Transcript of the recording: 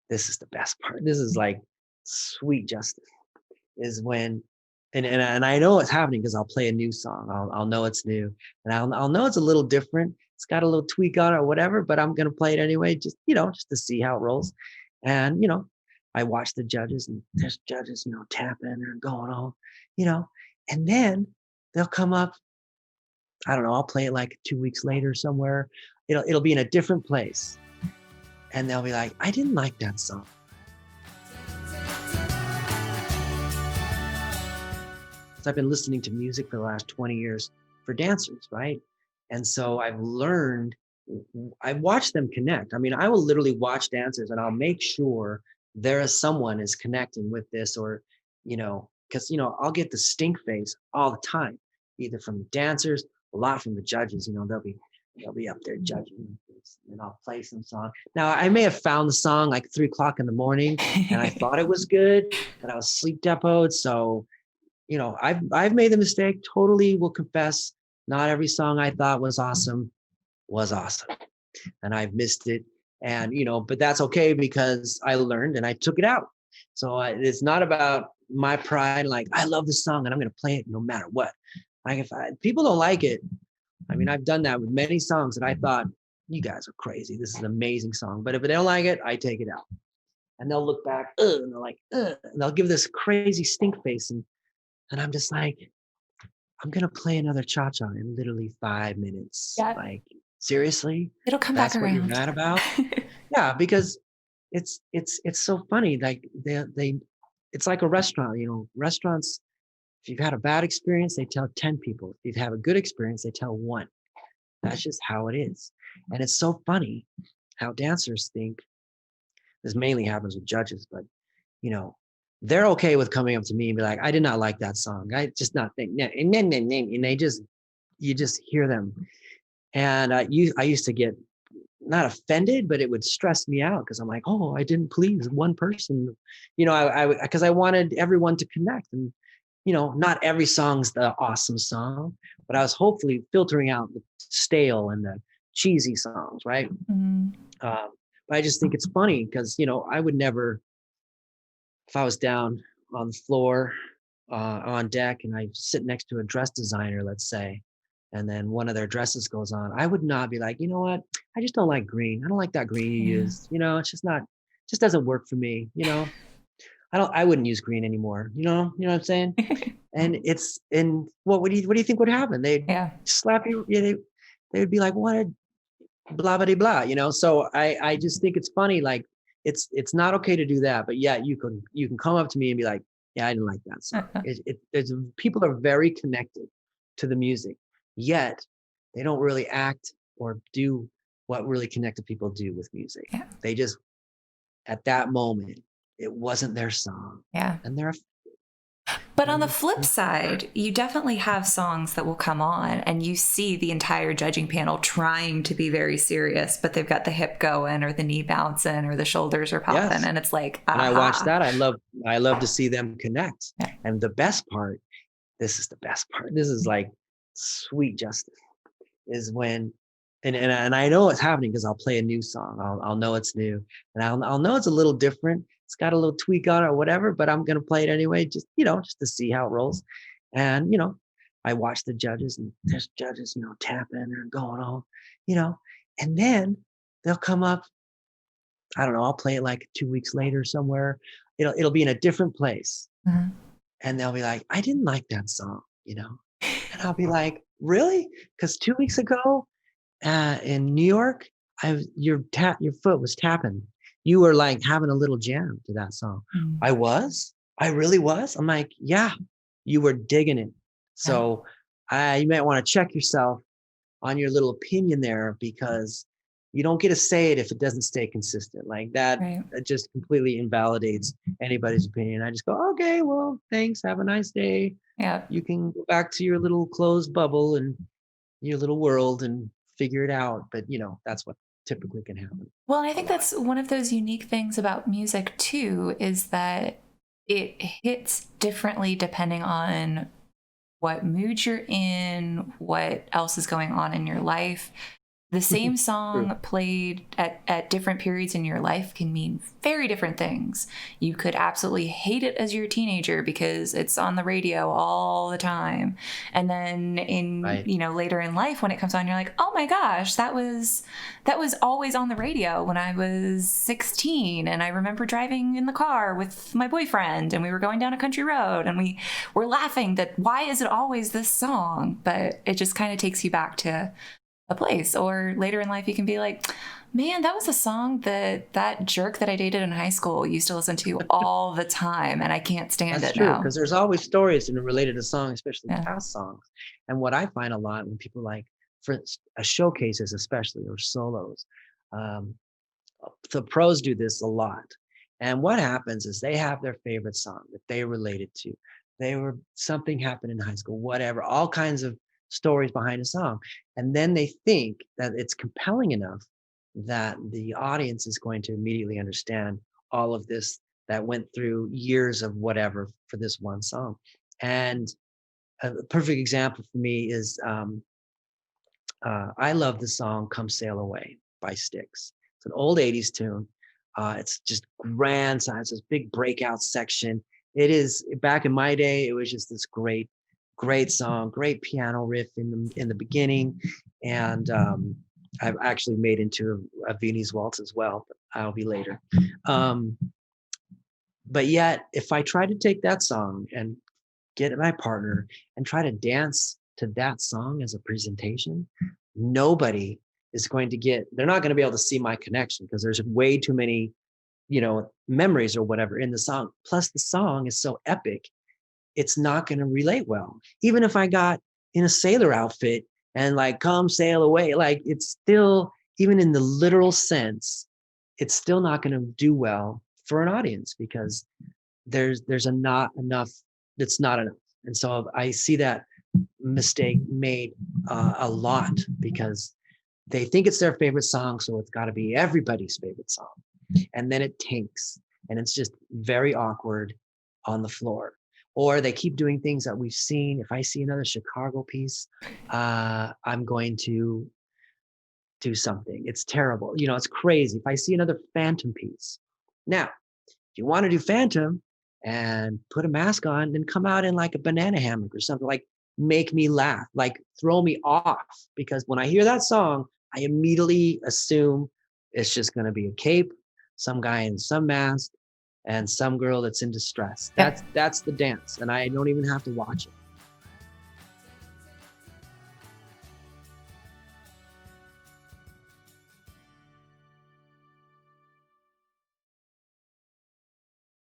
this is the best part. This is like sweet justice is when and I know it's happening because I'll play a new song. I'll know it's new, and I'll know it's a little different. It's got a little tweak on it or whatever, but I'm gonna play it anyway, just just to see how it rolls. And I watch the judges, and there's judges, tapping and going all, you know, and then they'll come up. I don't know. I'll play it like 2 weeks later somewhere. It'll be in a different place, and they'll be like, "I didn't like that song." So I've been listening to music for the last 20 years for dancers, right? And so I've learned, I watch them connect. I mean, I will literally watch dancers and I'll make sure there is someone is connecting with this or, because, I'll get the stink face all the time, either from dancers, a lot from the judges, they'll be up there judging this, and I'll play some song. Now I may have found the song like 3 o'clock in the morning and I thought it was good, but I was sleep depoted. So I've made the mistake, totally will confess, not every song I thought was awesome was awesome. And I've missed it. And, but that's okay because I learned and I took it out. So it's not about my pride. Like, I love this song and I'm going to play it no matter what. Like, if people don't like it, I mean, I've done that with many songs that I thought, you guys are crazy. This is an amazing song. But if they don't like it, I take it out. And they'll look back, and they're like, and they'll give this crazy stink face. And I'm just like, I'm going to play another cha-cha in literally 5 minutes. Yeah. Like, seriously? It'll come That's back what around. you're mad about? Yeah, because it's so funny. Like it's like a restaurant, restaurants, if you've had a bad experience, they tell 10 people. If you've had a good experience, they tell one. That's just how it is. And it's so funny how dancers think, this mainly happens with judges, but you know, they're okay with coming up to me and be like, I did not like that song. I just not think, and they just, you just hear them. And I used to get not offended, but it would stress me out because I'm like, oh, I didn't please one person, because I wanted everyone to connect. And, not every song's the awesome song, but I was hopefully filtering out the stale and the cheesy songs, right? Mm-hmm. But I just think it's funny because, I would never, if I was down on the floor, on deck, and I sit next to a dress designer, let's say, and then one of their dresses goes on, I would not be like, you know what? I just don't like green. I don't like that green you used. It's just not, just doesn't work for me. I wouldn't use green anymore. You know what I'm saying? And what do you think would happen? They'd slap you. They would be like, what a blah, blah, blah, So I just think it's funny. Like, it's not okay to do that, but yeah, you can come up to me and be like, yeah, I didn't like that song. People are very connected to the music, yet they don't really act or do what really connected people do with music. Yeah. They just, at that moment, it wasn't their song. Yeah. And they're But on the flip side, you definitely have songs that will come on and you see the entire judging panel trying to be very serious, but they've got the hip going or the knee bouncing or the shoulders are popping. Yes. And it's like, and I watch that. I love to see them connect. Yeah. And the best part, this is the best part. This is like sweet justice, is when, and I know it's happening because I'll play a new song. I'll know it's new, and I'll know it's a little different. It's got a little tweak on it or whatever, but I'm going to play it anyway, just to see how it rolls. And, I watch the judges, and there's judges, tapping and going all, and then they'll come up. I don't know. I'll play it like 2 weeks later somewhere. It'll be in a different place. Mm-hmm. And they'll be like, I didn't like that song, and I'll be like, really? Because 2 weeks ago in New York, your foot was tapping. You were like having a little jam to that song. Mm. I really was. I'm like, yeah, you were digging it. So you might want to check yourself on your little opinion there, because you don't get to say it if it doesn't stay consistent like that. Right. It just completely invalidates anybody's opinion. I just go, okay, well, thanks. Have a nice day. Yeah. You can go back to your little closed bubble and your little world and figure it out. But that's what typically can happen. Well, I think that's one of those unique things about music too, is that it hits differently depending on what mood you're in, what else is going on in your life. The same True. song played at different periods in your life can mean very different things. You could absolutely hate it as you're a teenager because it's on the radio all the time. And then in, Right. later in life when it comes on, you're like, oh my gosh, that was always on the radio when I was 16. And I remember driving in the car with my boyfriend and we were going down a country road and we were laughing that why is it always this song? But it just kind of takes you back to a place. Or later in life you can be like, man, that was a song that jerk that I dated in high school used to listen to all the time and I can't stand That's it true, now. because there's always stories related to songs, especially Yeah. past songs. And what I find a lot when people like, for showcases especially, or solos, um, the pros do this a lot. And what happens is they have their favorite song that they related to. Something happened in high school, whatever, all kinds of stories behind a song. And then they think that it's compelling enough that the audience is going to immediately understand all of this that went through years of whatever for this one song. And a perfect example for me is I love the song Come Sail Away by Styx. It's an old 80s tune. It's just grand size, this big breakout section. It is, back in my day, it was just this great song, great piano riff in the beginning. And I've actually made into a Viennese waltz as well, but I'll be later. But yet, if I try to take that song and get my partner and try to dance to that song as a presentation, nobody is going to they're not going to be able to see my connection because there's way too many, memories or whatever in the song. Plus the song is so epic, it's not going to relate well. Even if I got in a sailor outfit and like, come sail away, like it's still, even in the literal sense, it's still not going to do well for an audience because there's not enough. It's not enough. And so I see that mistake made a lot because they think it's their favorite song, so it's got to be everybody's favorite song, and then it tanks, and it's just very awkward on the floor. Or they keep doing things that we've seen. If I see another Chicago piece, I'm going to do something. It's terrible. It's crazy. If I see another Phantom piece, now, if you want to do Phantom and put a mask on, then come out in like a banana hammock or something, like make me laugh, like throw me off. Because when I hear that song, I immediately assume it's just going to be a cape, some guy in some mask, and some girl that's in distress. Yep. That's the dance, and I don't even have to watch it.